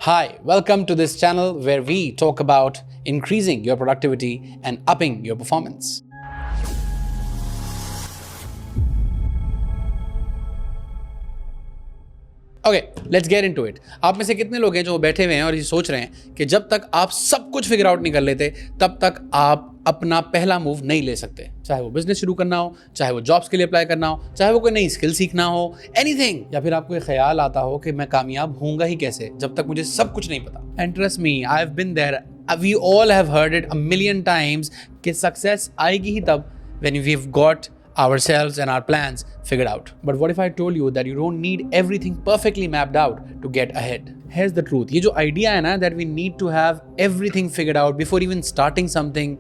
Hi, welcome to this channel where we talk about increasing your productivity and upping your performance. Okay, let's get into it. आप में से कितने लोग हैं जो बैठे हुए हैं और ये सोच रहे हैं कि जब तक आप सब कुछ फिगर आउट नहीं कर लेते तब तक आप अपना पहला मूव नहीं ले सकते। चाहे वो बिजनेस शुरू करना हो, चाहे वो जॉब्स के लिए अप्लाई करना हो, चाहे वो कोई नई स्किल सीखना हो, एनीथिंग। या फिर आपको ये ख्याल आता हो कि मैं कामयाब होऊंगा ही कैसे जब तक मुझे सब कुछ नहीं पता। And trust me, I have been there, we all have heard it a million times कि सक्सेस आएगी ही तब when we have got ourselves and our plans figured out. But what if I told you that you don't need everything perfectly mapped out to get ahead? Here's the truth. ये जो idea है ना that we need to have everything figured out before even starting something,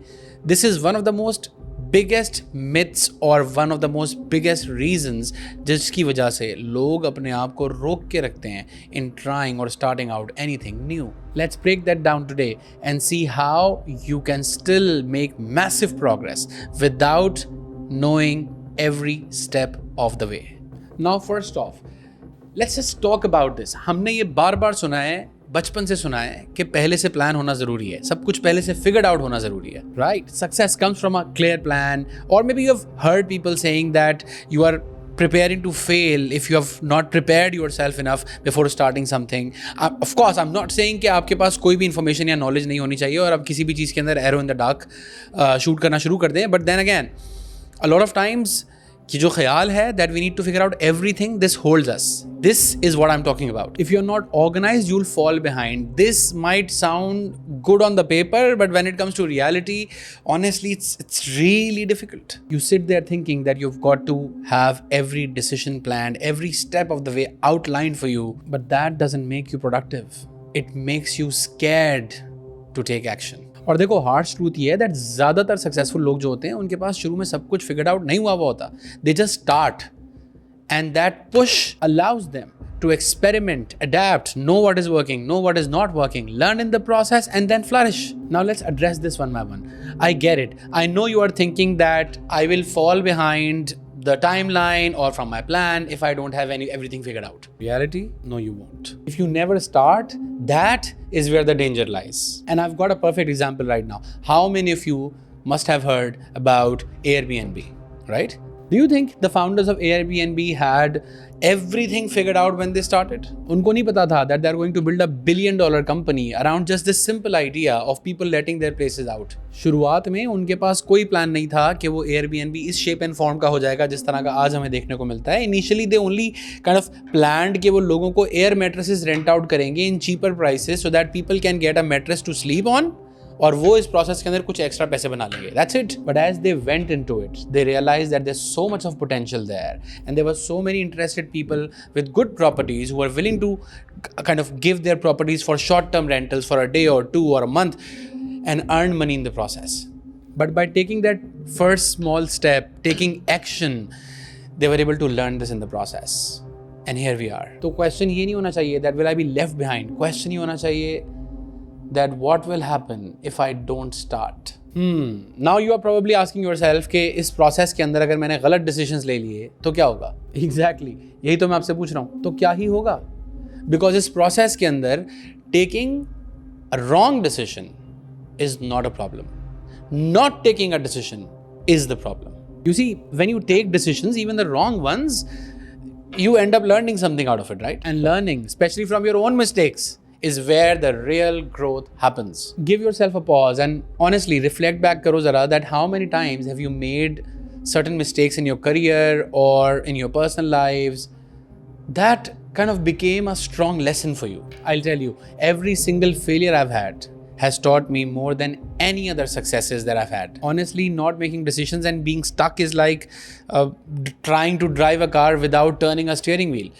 this is one of the most biggest myths or one of the most biggest reasons जिसकी वजह से लोग अपने आप को रोक के रखते हैं in trying or starting out anything new. Let's break that down today and see how you can still make massive progress without knowing every step of the way. Now first off, let's just talk about this. हमने ये बार बार सुना है, बचपन से सुना है कि पहले से प्लान होना ज़रूरी है, सब कुछ पहले से फिगर्ड आउट होना ज़रूरी है, right? Success comes from a clear plan, or maybe you have heard people saying that you are preparing to fail if you have not prepared yourself enough before starting something. Of course, I'm not saying कि आपके पास कोई भी information या knowledge नहीं होनी चाहिए और आप किसी भी चीज़ के अंदर arrow in the dark shoot करना शुरू कर दें, but then again, a lot of times कि जो ख्याल है that we need to figure out everything, this holds us. This is what I'm talking about. If you're not organized, you'll fall behind. This might sound good on the paper, but when it comes to reality, honestly, it's really difficult. You sit there thinking that you've got to have every decision planned, every step of the way outlined for you, but that doesn't make you productive. It makes you scared to take action. और देखो, harsh truth ये है that ज़्यादातर successful लोग जो होते हैं उनके पास शुरू में सब कुछ फिगर्ड आउट नहीं हुआ होता। They just start and that push allows them to experiment, adapt, know what is working, know what is not working, learn in the process and then flourish. Now let's address this one by one. I get it. I know you are thinking that I will fall behind the timeline or from my plan if I don't have everything figured out. Reality? No, you won't. If you never start, that is where the danger lies. And I've got a perfect example right now. How many of you must have heard about Airbnb, right? Do you think the founders of Airbnb had everything figured out when they started? उनको नहीं पता था that they're going to build a $1 billion company around just this simple idea of people letting their places out. शुरुआत में उनके पास कोई plan नहीं था कि वो Airbnb इस शेप एंड फॉर्म का हो जाएगा जिस तरह का आज हमें देखने को मिलता है. Initially they only kind of planned कि वो लोगों को air mattresses rent out करेंगे in cheaper prices so that people can get a mattress to sleep on. और वो इस प्रोसेस के अंदर कुछ एक्स्ट्रा पैसे बना लेंगे. That's it. But as they went into it, they realized that there's so much of potential there, and there were so many interested people with good properties who were willing to kind of give their properties for short-term rentals for a day or two or a month and earn money in the process. But by taking that first small step, taking action, they were able to learn this in the process. And here we are. तो question ये नहीं होना चाहिए that will I be left behind? Question ये होना चाहिए that what will happen if I don't start? Now you are probably asking yourself कि इस process के अंदर अगर मैंने गलत decisions ले लिए तो क्या होगा? Exactly, यही तो मैं आपसे पूछ रहा हूँ. तो क्या ही होगा? Because इस process के अंदर taking a wrong decision is not a problem. Not taking a decision is the problem. You see, when you take decisions, even the wrong ones, you end up learning something out of it, right? And learning, especially from your own mistakes, is where the real growth happens. Give yourself a pause and honestly reflect back karo zara that how many times have you made certain mistakes in your career or in your personal lives that kind of became a strong lesson for you. I'll tell you, every single failure I've had has taught me more than any other successes that I've had. Honestly, not making decisions and being stuck is like trying to drive a car without turning a steering wheel.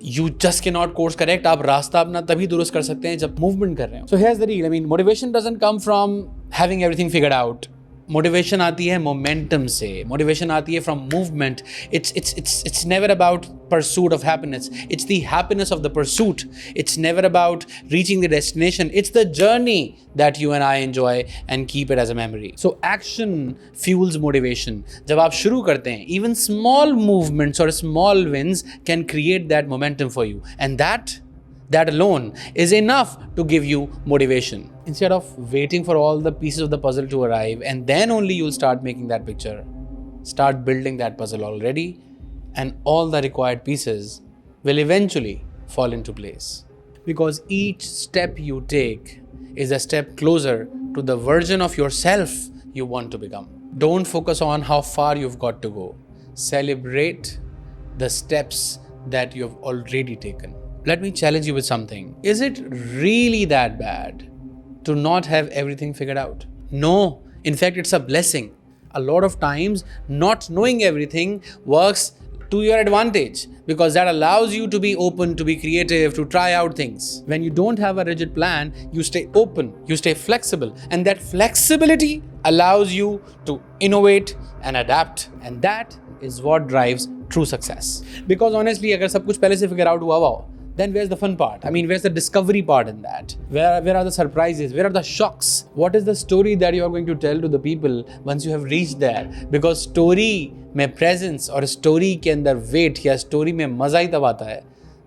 You just cannot course correct. आप रास्ता अपना तभी दुरुस्त कर सकते हैं जब movement कर रहे हो. So here's the deal. I mean, motivation doesn't come from having everything figured out. Motivation आती है मोमेंटम से, मोटिवेशन आती है from movement. It's never about pursuit of happiness. It's the happiness of the pursuit. It's never about reaching the destination. It's the journey that you and I enjoy and keep it as a memory. So action fuels motivation. जब आप शुरू करते हैं, even small movements or small wins can create that momentum for you. And That alone is enough to give you motivation. Instead of waiting for all the pieces of the puzzle to arrive and then only you'll start making that picture, start building that puzzle already, and all the required pieces will eventually fall into place. Because each step you take is a step closer to the version of yourself you want to become. Don't focus on how far you've got to go. Celebrate the steps that you've already taken. Let me challenge you with something. Is it really that bad to not have everything figured out? No. In fact, it's a blessing. A lot of times, not knowing everything works to your advantage because that allows you to be open, to be creative, to try out things. When you don't have a rigid plan, you stay open, you stay flexible, and that flexibility allows you to innovate and adapt. And that is what drives true success. Because honestly, अगर सब कुछ पहले से figure out हुआ हो, then where's the fun part? I mean, where's the discovery part in that? Where are the surprises? Where are the shocks? What is the story that you are going to tell to the people once you have reached there? Because story में presence और story के अंदर weight या story में मज़ा ही तब आता है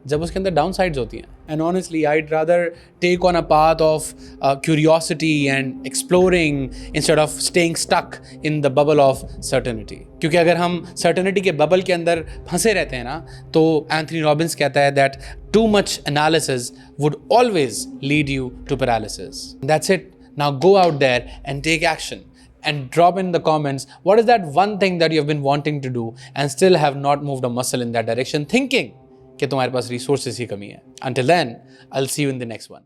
जब उसके अंदर downsides होती हैं. And honestly, I'd rather take on a path of curiosity and exploring instead of staying stuck in the bubble of certainty. क्योंकि अगर हम certainty के bubble के अंदर फंसे रहते हैं ना, तो Anthony Robbins कहता है that too much analysis would always lead you to paralysis. That's it. Now go out there and take action. And drop in the comments, what is that one thing that you have been wanting to do and still have not moved a muscle in that direction, thinking कि तुम्हारे पास resources की कमी है. Until then, I'll see you in the next one.